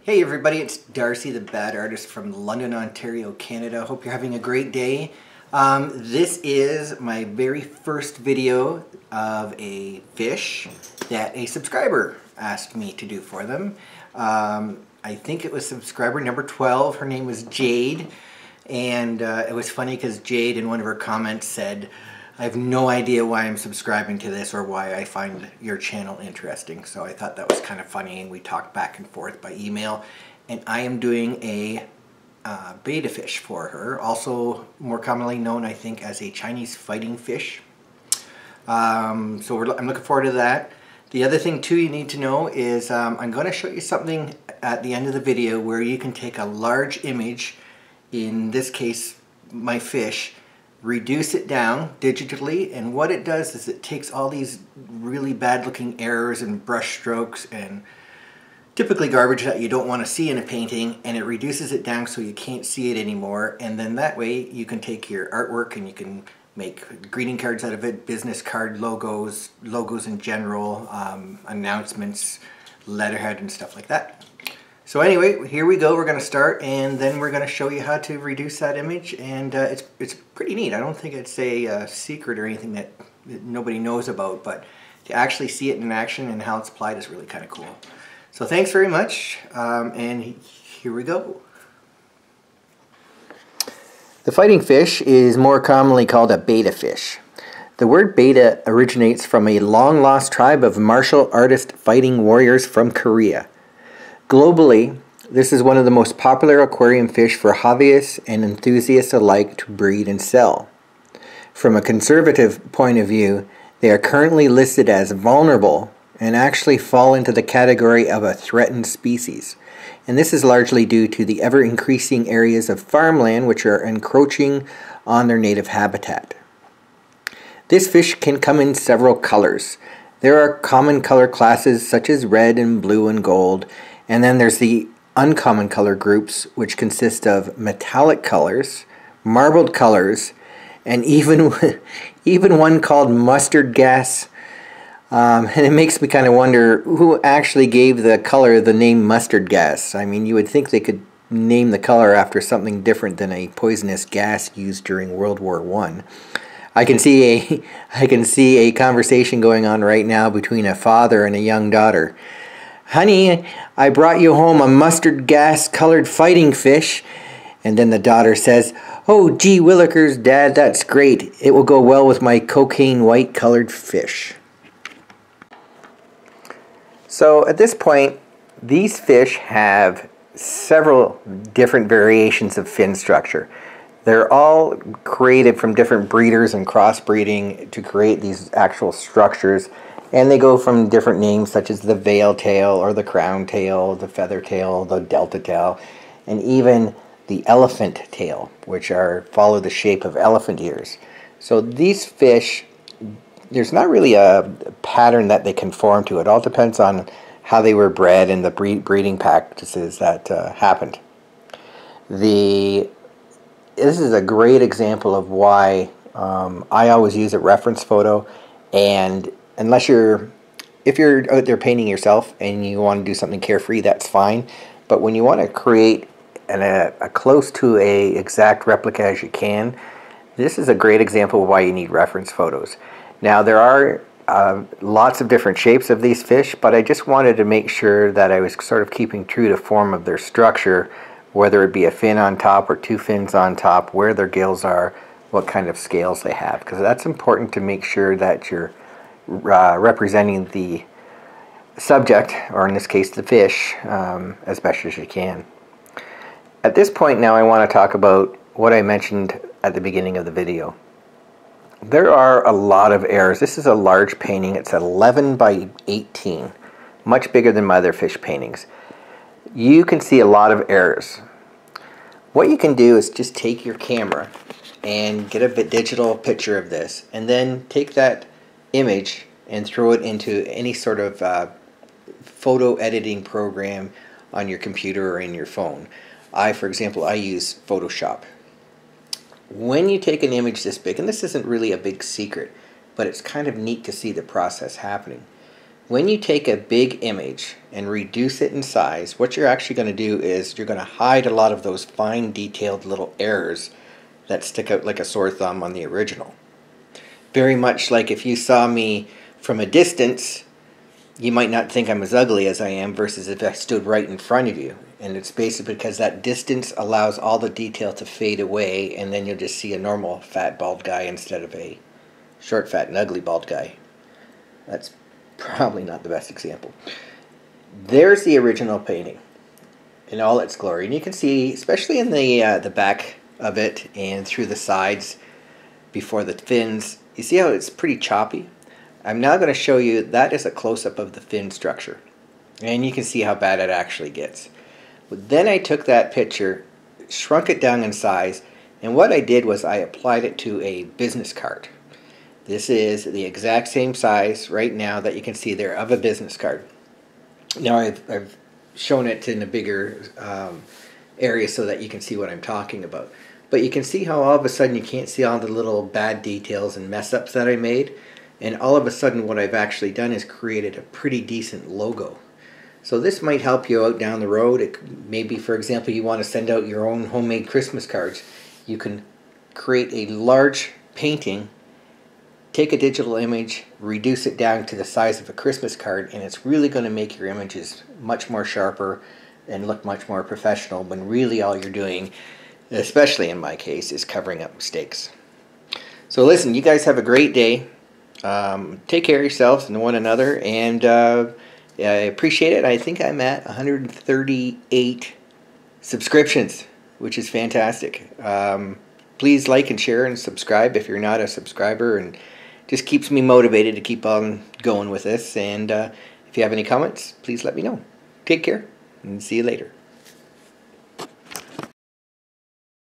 Hey everybody, it's Darcy the Bad Artist from London, Ontario, Canada. Hope you're having a great day. This is my very first video of a fish that a subscriber asked me to do for them. I think it was subscriber number 12. Her name was Jade. And it was funny because Jade in one of her comments said, I have no idea why I'm subscribing to this or why I find your channel interesting. So I thought that was kind of funny, and we talked back and forth by email. And I am doing a Betta fish for her, also more commonly known, I think, as a Chinese fighting fish. I'm looking forward to that. The other thing too you need to know is I'm going to show you something at the end of the video where you can take a large image, in this case my fish, reduce it down digitally, and what it does is it takes all these really bad looking errors and brush strokes and typically garbage that you don't want to see in a painting, and it reduces it down so you can't see it anymore. And then that way you can take your artwork and you can make greeting cards out of it, business card logos in general, announcements, letterhead and stuff like that. So anyway, here we go. We're going to start, and then we're going to show you how to reduce that image, and it's pretty neat. I don't think it's a secret or anything that nobody knows about, but to actually see it in action and how it's applied is really kind of cool. So thanks very much, and here we go. The fighting fish is more commonly called a Betta fish. The word Betta originates from a long-lost tribe of martial artist fighting warriors from Korea. Globally, this is one of the most popular aquarium fish for hobbyists and enthusiasts alike to breed and sell. From a conservative point of view, they are currently listed as vulnerable and actually fall into the category of a threatened species. And this is largely due to the ever-increasing areas of farmland which are encroaching on their native habitat. This fish can come in several colors. There are common color classes such as red and blue and gold, and then there's the uncommon color groups, which consist of metallic colors, marbled colors, and even one called mustard gas. And it makes me kind of wonder who actually gave the color the name mustard gas. I mean, you would think they could name the color after something different than a poisonous gas used during World War I. I can see a conversation going on right now between a father and a young daughter. Honey, I brought you home a mustard gas colored fighting fish. And then the daughter says, oh gee willikers, Dad, that's great. It will go well with my cocaine white colored fish. So at this point, these fish have several different variations of fin structure. They're all created from different breeders and crossbreeding to create these actual structures. And they go from different names such as the veil tail or the crown tail, the feather tail, the delta tail, and even the elephant tail, which follow the shape of elephant ears. So these fish, there's not really a pattern that they conform to. It all depends on how they were bred and the breeding practices that happened. This is a great example of why I always use a reference photo, and if you're out there painting yourself and you want to do something carefree, that's fine. But when you want to create a close to a exact replica as you can, this is a great example of why you need reference photos. Now there are lots of different shapes of these fish, but I just wanted to make sure that I was sort of keeping true to form of their structure, whether it be a fin on top or two fins on top, where their gills are, what kind of scales they have, because that's important to make sure that you're representing the subject, or in this case the fish, as best as you can. At this point now I want to talk about what I mentioned at the beginning of the video. There are a lot of errors. This is a large painting. It's 11 by 18, much bigger than my other fish paintings. You can see a lot of errors. What you can do is just take your camera and get a digital picture of this, and then take that image and throw it into any sort of photo editing program on your computer or in your phone. For example, I use Photoshop. When you take an image this big, and this isn't really a big secret, but it's kind of neat to see the process happening. When you take a big image and reduce it in size, what you're actually going to do is you're going to hide a lot of those fine detailed little errors that stick out like a sore thumb on the original. Very much like if you saw me from a distance, you might not think I'm as ugly as I am versus if I stood right in front of you. And it's basically because that distance allows all the detail to fade away, and then you'll just see a normal fat bald guy instead of a short, fat, and ugly bald guy. That's probably not the best example. There's the original painting in all its glory, and you can see, especially in the back of it and through the sides before the fins, you see how it's pretty choppy. I'm now going to show you that is a close-up of the fin structure, and you can see how bad it actually gets. But then I took that picture, shrunk it down in size, and what I did was I applied it to a business card. This is the exact same size right now that you can see there of a business card. Now I've shown it in a bigger area so that you can see what I'm talking about. But you can see how all of a sudden you can't see all the little bad details and mess ups that I made. And all of a sudden what I've actually done is created a pretty decent logo. So this might help you out down the road. Maybe, for example, you want to send out your own homemade Christmas cards. You can create a large painting, take a digital image, reduce it down to the size of a Christmas card, and it's really going to make your images much more sharper and look much more professional when really all you're doing, especially in my case, is covering up mistakes. So listen, you guys have a great day. Take care of yourselves and one another, and I appreciate it. I think I'm at 138 subscriptions, which is fantastic. Please like and share and subscribe if you're not a subscriber, and just keeps me motivated to keep on going with this. And if you have any comments, please let me know. Take care and see you later.